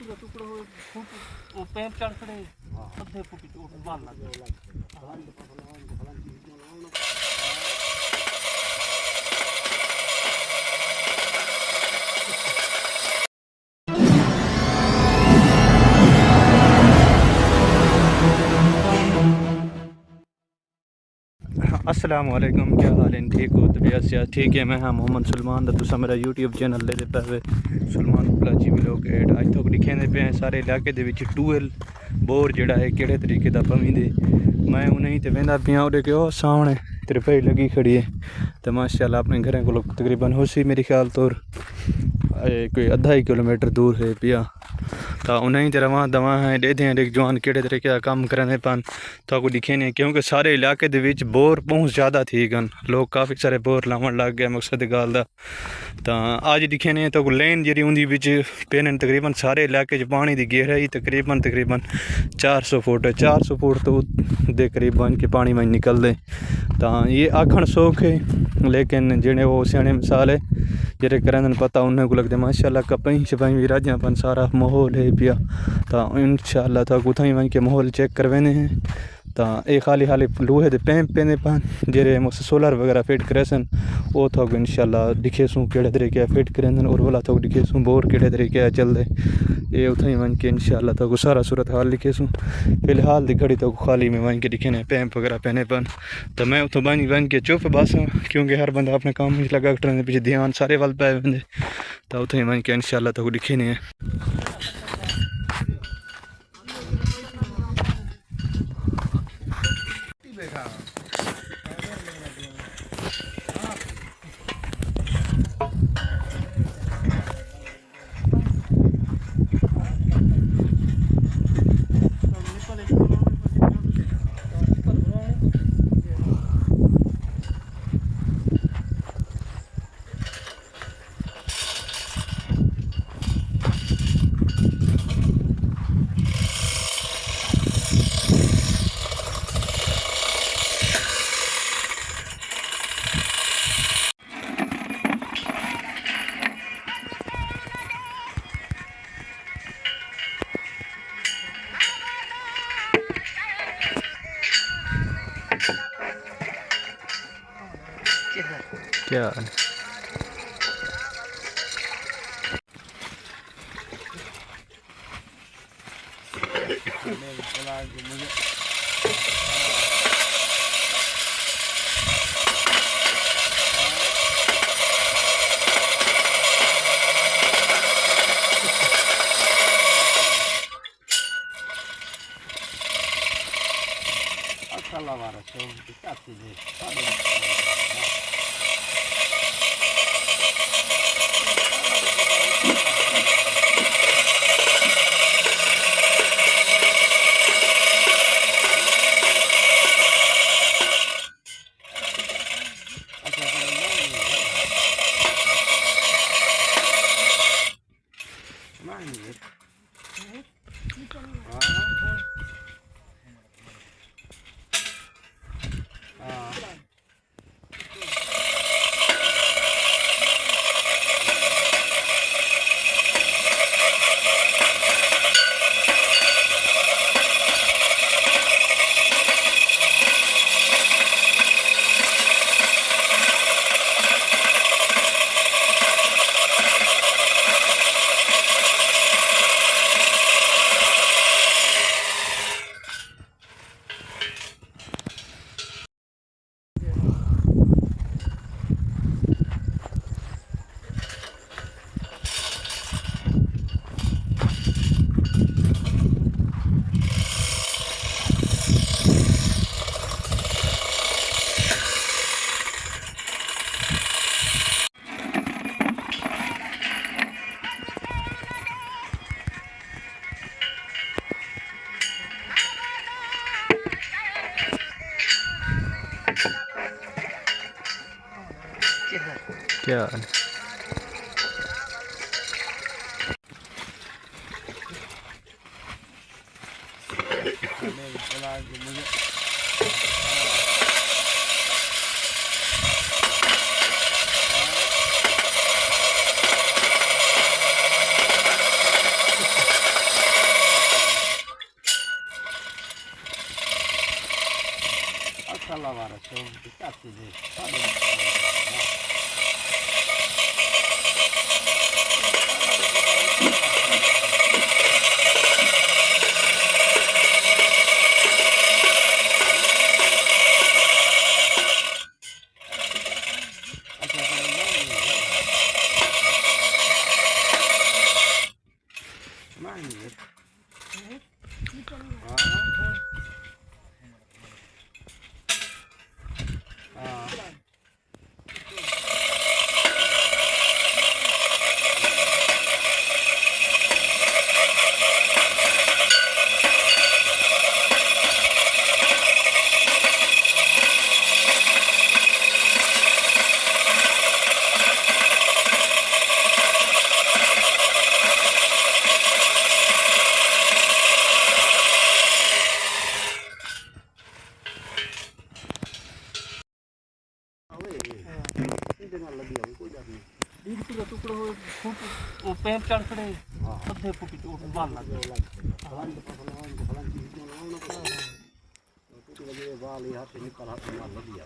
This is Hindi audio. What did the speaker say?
का टुकड़ा हो फुट वो पैप चढ़ खड़े आधे फुट चोट बाल लग अस्सलाम वालेकुम, क्या हाल है? ठीक हो? तबीयत से ठीक है? मैं हाँ मोहम्मद सलमान तुसा मेरा यूट्यूब चैनल ले पे सलमान प्लाची व्लॉग 8 अज तक लिखे पे हैं सारे इलाके दे विच टूएल बोर जड़ा है किहड़े तरीके दा पवींदे। मैं उन्हें ते वेंदा पिया उहदे के सामने त्रिपाई लगी खड़ी है तो माशाल्लाह अपने घरें को तकरीबन होसी मेरे ख्याल तौर कोई आधा ही किलोमीटर दूर है पिया तो उन्हें तो रवां दवा हैं डेदे हैं जवान किहड़े तरीके का काम करने पान तो को दिखे नहीं क्योंकि सारे इलाके दे विच बोर पहुँच ज़्यादा थी गन लोग काफ़ी सारे बोर लावन लग गए मकसद गाल दा तो अज दिखे ने तो लेन जी उन्दी बिच पेन तकरीबन सारे इलाके च पानी की गहराई तकरीबन 400 फुट तो दे करीब बन के पानी में निकलते तो ये आखन सौख है लेकिन जिन्हें वो सियाने मिसाल है जेरे करन पता उन्हें को लगते माशाल्लाह कपई शपई भी राजापन सारा माहौल है पिया तो इंशाल्लाह तो कुछ वहीं के माहौल चेक करवाने हैं तो ये खाली लोहे के पैंप पेने पान जेरे मुझ सोलर वगैरह फिट करे सन वो थोक इंशाल्लाह दिखे सूँ केड़े तरीके फिट करें और वाला थोक दिखे सूँ बोर केड़े तरीके चलते ये उथई वन के इंशाल्लाह तो सारा सूरत हाल लिखे सूँ फिलहाल दी घड़ी तो खाली में वन के दिखे ने पैंप वगैरह पहने पान तो मैं उतो बन के चुप बस क्योंकि हर बंदा अपने काम में लगा कटने पीछे ध्यान सारे वाल पै वेंदे तो उथई वन के इंशाल्लाह तो दिखे ने क्या क्या alla vara sono di cazzo di टुकड़े फुट वो पैप चढ़ खड़े अद्धे फुट चोट बाल लग बाल यहाँ से निकल हाथ में लग गया